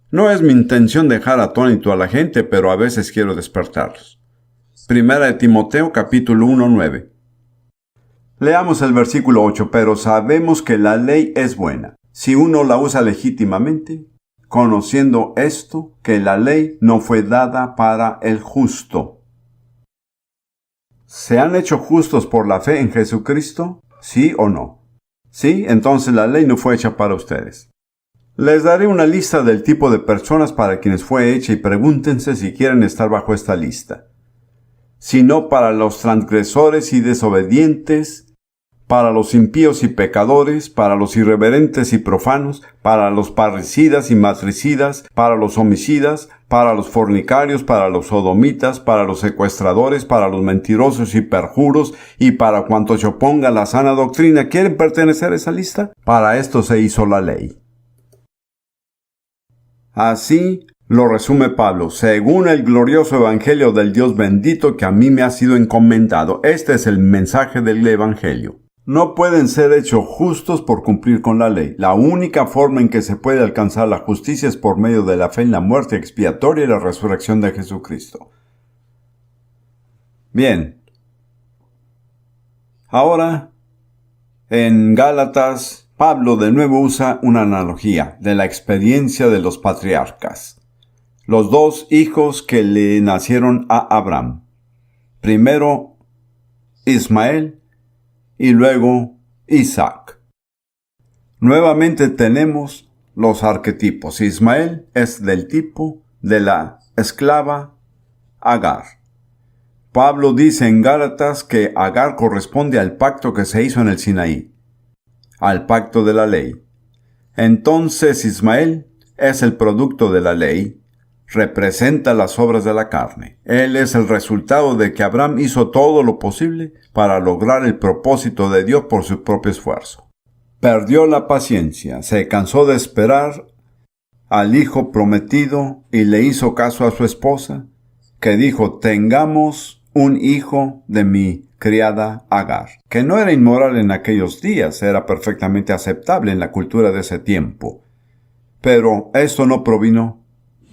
[SPEAKER 1] No es mi intención dejar atónito a la gente, pero a veces quiero despertarlos. Primera de Timoteo capítulo 1, 9. Leamos el versículo 8. Pero sabemos que la ley es buena, si uno la usa legítimamente, conociendo esto, que la ley no fue dada para el justo. ¿Se han hecho justos por la fe en Jesucristo? ¿Sí o no? Sí, entonces la ley no fue hecha para ustedes. Les daré una lista del tipo de personas para quienes fue hecha y pregúntense si quieren estar bajo esta lista. Sino para los transgresores y desobedientes, para los impíos y pecadores, para los irreverentes y profanos, para los parricidas y matricidas, para los homicidas, para los fornicarios, para los sodomitas, para los secuestradores, para los mentirosos y perjuros, y para cuantos se opongan a la sana doctrina. ¿Quieren pertenecer a esa lista? Para esto se hizo la ley. Así lo resume Pablo, según el glorioso evangelio del Dios bendito que a mí me ha sido encomendado. Este es el mensaje del evangelio. No pueden ser hechos justos por cumplir con la ley. La única forma en que se puede alcanzar la justicia es por medio de la fe en la muerte expiatoria y la resurrección de Jesucristo. Bien. Ahora, en Gálatas, Pablo de nuevo usa una analogía de la experiencia de los patriarcas. Los dos hijos que le nacieron a Abraham. Primero, Ismael y luego Isaac. Nuevamente tenemos los arquetipos. Ismael es del tipo de la esclava Agar. Pablo dice en Gálatas que Agar corresponde al pacto que se hizo en el Sinaí, al pacto de la ley. Entonces Ismael es el producto de la ley, representa las obras de la carne. Él es el resultado de que Abraham hizo todo lo posible para lograr el propósito de Dios por su propio esfuerzo. Perdió la paciencia, se cansó de esperar al hijo prometido y le hizo caso a su esposa, que dijo: tengamos un hijo de mi criada Agar, que no era inmoral en aquellos días, era perfectamente aceptable en la cultura de ese tiempo. Pero esto no provino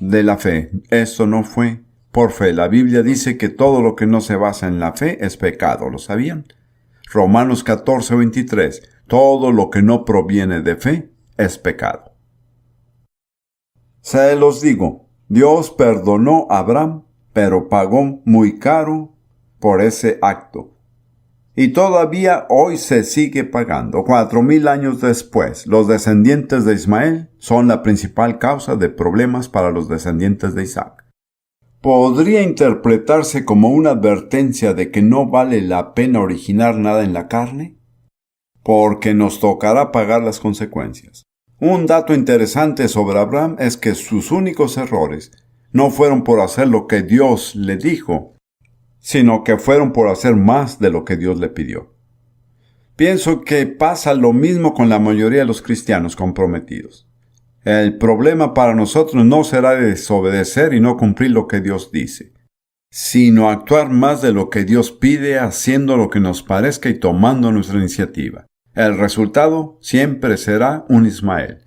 [SPEAKER 1] de la fe, esto no fue por fe. La Biblia dice que todo lo que no se basa en la fe es pecado, ¿lo sabían? Romanos 14:23, todo lo que no proviene de fe es pecado. Se los digo, Dios perdonó a Abraham, pero pagó muy caro por ese acto. Y todavía hoy se sigue pagando. 4000 años después, los descendientes de Ismael son la principal causa de problemas para los descendientes de Isaac. Podría interpretarse como una advertencia de que no vale la pena originar nada en la carne, porque nos tocará pagar las consecuencias. Un dato interesante sobre Abraham es que sus únicos errores no fueron por hacer lo que Dios le dijo, sino que fueron por hacer más de lo que Dios le pidió. Pienso que pasa lo mismo con la mayoría de los cristianos comprometidos. El problema para nosotros no será desobedecer y no cumplir lo que Dios dice, sino actuar más de lo que Dios pide, haciendo lo que nos parezca y tomando nuestra iniciativa. El resultado siempre será un Ismael.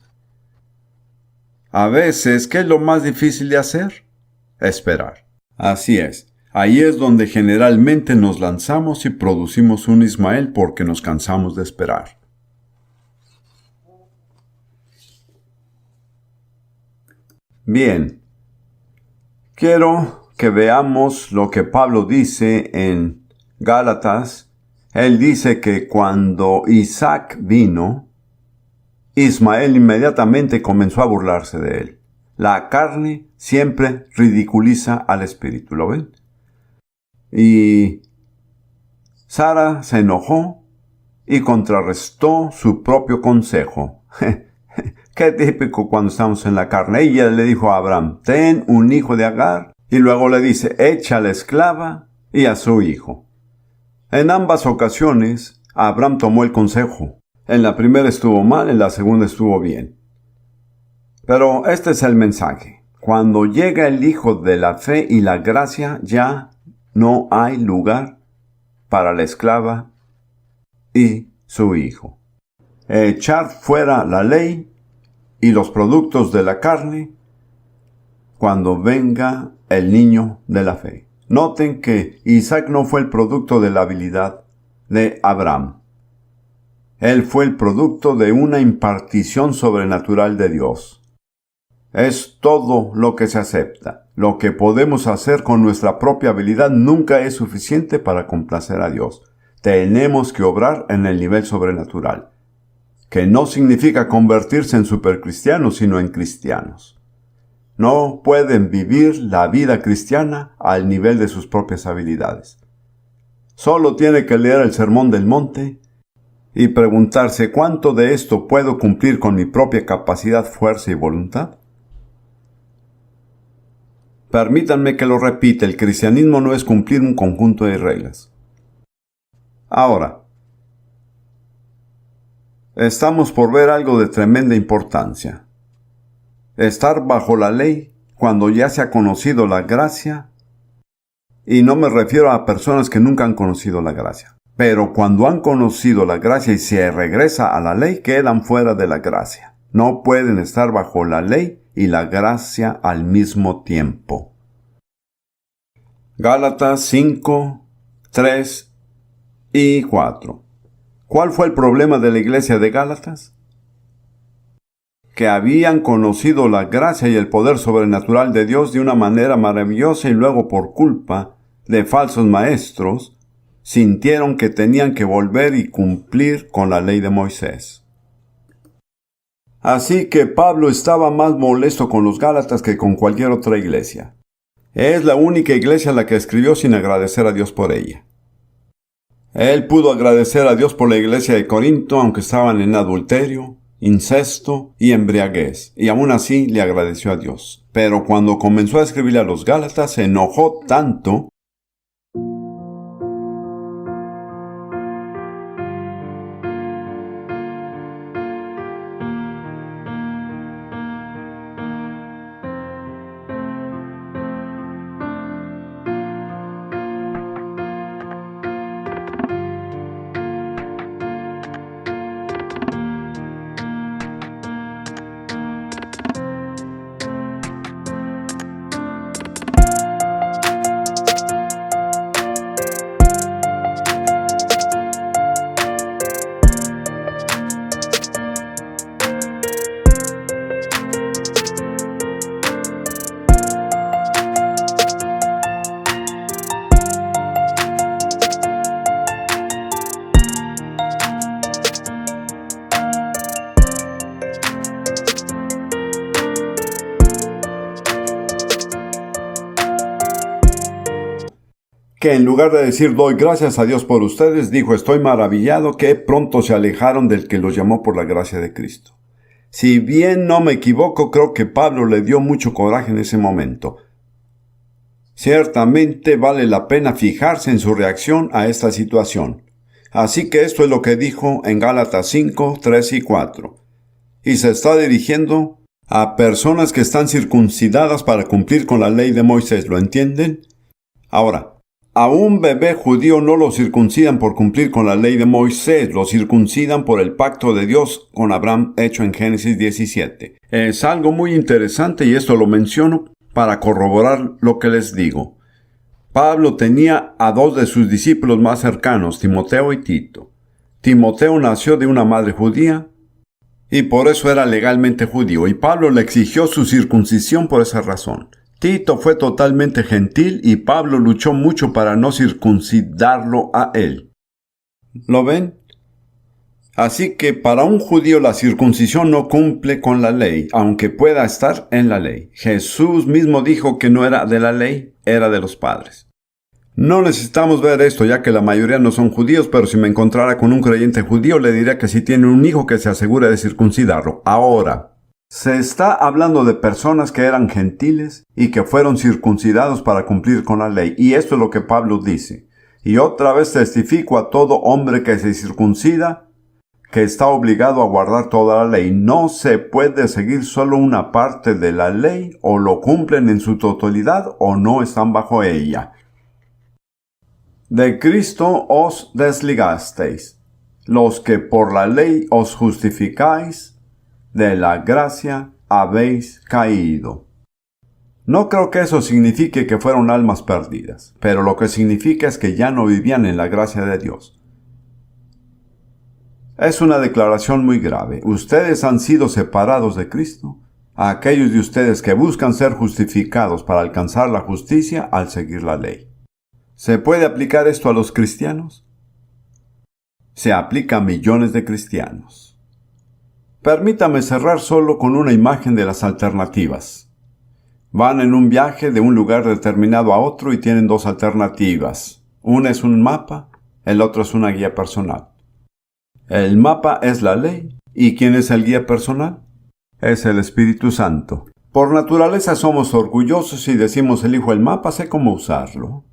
[SPEAKER 1] A veces, ¿qué es lo más difícil de hacer? Esperar. Así es. Ahí es donde generalmente nos lanzamos y producimos un Ismael porque nos cansamos de esperar. Bien, quiero que veamos lo que Pablo dice en Gálatas. Él dice que cuando Isaac vino, Ismael inmediatamente comenzó a burlarse de él. La carne siempre ridiculiza al espíritu, ¿lo ven? Y Sara se enojó y contrarrestó su propio consejo. Qué típico cuando estamos en la carne. Ella le dijo a Abraham: ten un hijo de Agar, y luego le dice: echa a la esclava y a su hijo. En ambas ocasiones, Abraham tomó el consejo. En la primera estuvo mal, en la segunda estuvo bien. Pero este es el mensaje. Cuando llega el Hijo de la fe y la gracia, ya no hay lugar para la esclava y su hijo. Echar fuera la ley y los productos de la carne cuando venga el niño de la fe. Noten que Isaac no fue el producto de la habilidad de Abraham. Él fue el producto de una impartición sobrenatural de Dios. Es todo lo que se acepta. Lo que podemos hacer con nuestra propia habilidad nunca es suficiente para complacer a Dios. Tenemos que obrar en el nivel sobrenatural, que no significa convertirse en supercristianos, sino en cristianos. No pueden vivir la vida cristiana al nivel de sus propias habilidades. Solo tiene que leer el Sermón del Monte y preguntarse: ¿cuánto de esto puedo cumplir con mi propia capacidad, fuerza y voluntad? Permítanme que lo repita, el cristianismo no es cumplir un conjunto de reglas. Ahora, estamos por ver algo de tremenda importancia. Estar bajo la ley cuando ya se ha conocido la gracia, y no me refiero a personas que nunca han conocido la gracia, pero cuando han conocido la gracia y se regresa a la ley, quedan fuera de la gracia. No pueden estar bajo la ley y la gracia al mismo tiempo. Gálatas 5, 3 y 4. ¿Cuál fue el problema de la iglesia de Gálatas? Que habían conocido la gracia y el poder sobrenatural de Dios de una manera maravillosa, y luego por culpa de falsos maestros sintieron que tenían que volver y cumplir con la ley de Moisés. Así que Pablo estaba más molesto con los Gálatas que con cualquier otra iglesia. Es la única iglesia a la que escribió sin agradecer a Dios por ella. Él pudo agradecer a Dios por la iglesia de Corinto, aunque estaban en adulterio, incesto y embriaguez, y aún así le agradeció a Dios. Pero cuando comenzó a escribirle a los Gálatas, se enojó tanto que en lugar de decir doy gracias a Dios por ustedes, dijo estoy maravillado que pronto se alejaron del que los llamó por la gracia de Cristo. Si bien no me equivoco, creo que Pablo le dio mucho coraje en ese momento. Ciertamente vale la pena fijarse en su reacción a esta situación. Así que esto es lo que dijo en Gálatas 5, 3 y 4. Y se está dirigiendo a personas que están circuncidadas para cumplir con la ley de Moisés, ¿lo entienden? Ahora, a un bebé judío no lo circuncidan por cumplir con la ley de Moisés, lo circuncidan por el pacto de Dios con Abraham hecho en Génesis 17. Es algo muy interesante y esto lo menciono para corroborar lo que les digo. Pablo tenía a dos de sus discípulos más cercanos, Timoteo y Tito. Timoteo nació de una madre judía y por eso era legalmente judío, y Pablo le exigió su circuncisión por esa razón. Tito fue totalmente gentil y Pablo luchó mucho para no circuncidarlo a él. ¿Lo ven? Así que para un judío la circuncisión no cumple con la ley, aunque pueda estar en la ley. Jesús mismo dijo que no era de la ley, era de los padres. No necesitamos ver esto ya que la mayoría no son judíos, pero si me encontrara con un creyente judío le diría que si tiene un hijo que se asegure de circuncidarlo. Ahora, se está hablando de personas que eran gentiles y que fueron circuncidados para cumplir con la ley. Y esto es lo que Pablo dice. Y otra vez testifico a todo hombre que se circuncida, que está obligado a guardar toda la ley. No se puede seguir solo una parte de la ley, o lo cumplen en su totalidad o no están bajo ella. De Cristo os desligasteis, los que por la ley os justificáis, de la gracia habéis caído. No creo que eso signifique que fueron almas perdidas, pero lo que significa es que ya no vivían en la gracia de Dios. Es una declaración muy grave. Ustedes han sido separados de Cristo, a aquellos de ustedes que buscan ser justificados para alcanzar la justicia al seguir la ley. ¿Se puede aplicar esto a los cristianos? Se aplica a millones de cristianos. Permítame cerrar solo con una imagen de las alternativas. Van en un viaje de un lugar determinado a otro y tienen dos alternativas. Una es un mapa, el otro es una guía personal. El mapa es la ley. ¿Y quién es el guía personal? Es el Espíritu Santo. Por naturaleza somos orgullosos y decimos elijo el mapa, sé cómo usarlo.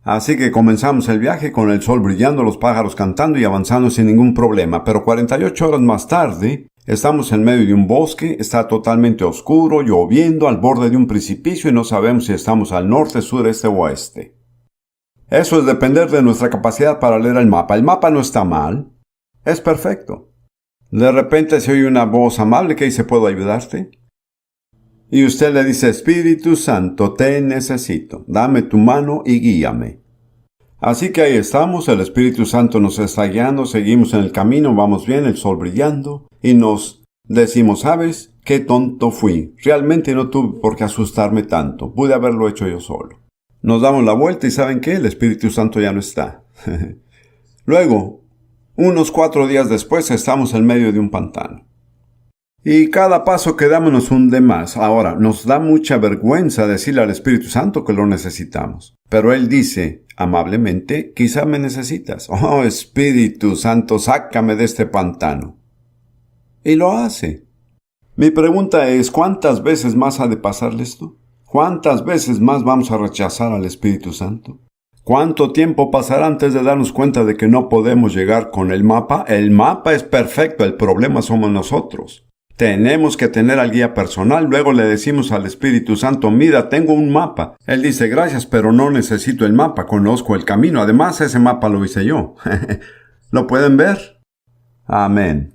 [SPEAKER 1] Así que comenzamos el viaje con el sol brillando, los pájaros cantando y avanzando sin ningún problema. Pero 48 horas más tarde, estamos en medio de un bosque, está totalmente oscuro, lloviendo, al borde de un precipicio y no sabemos si estamos al norte, sur, este o oeste. Eso es depender de nuestra capacidad para leer el mapa. El mapa no está mal, es perfecto. De repente se oye una voz amable que dice ¿puedo ayudarte? Y usted le dice, Espíritu Santo, te necesito, dame tu mano y guíame. Así que ahí estamos, el Espíritu Santo nos está guiando, seguimos en el camino, vamos bien, el sol brillando, y nos decimos, ¿sabes? Qué tonto fui, realmente no tuve por qué asustarme tanto, pude haberlo hecho yo solo. Nos damos la vuelta y ¿saben qué? El Espíritu Santo ya no está. Luego, unos 4 días después, estamos en medio de un pantano. Y cada paso que damos nos hunde más. Ahora, nos da mucha vergüenza decirle al Espíritu Santo que lo necesitamos. Pero Él dice, amablemente, quizá me necesitas. Oh, Espíritu Santo, sácame de este pantano. Y lo hace. Mi pregunta es, ¿cuántas veces más ha de pasarle esto? ¿Cuántas veces más vamos a rechazar al Espíritu Santo? ¿Cuánto tiempo pasará antes de darnos cuenta de que no podemos llegar con el mapa? El mapa es perfecto, el problema somos nosotros. Tenemos que tener al guía personal, luego le decimos al Espíritu Santo, mira, tengo un mapa. Él dice, gracias, pero no necesito el mapa, conozco el camino. Además, ese mapa lo hice yo. ¿Lo pueden ver? Amén.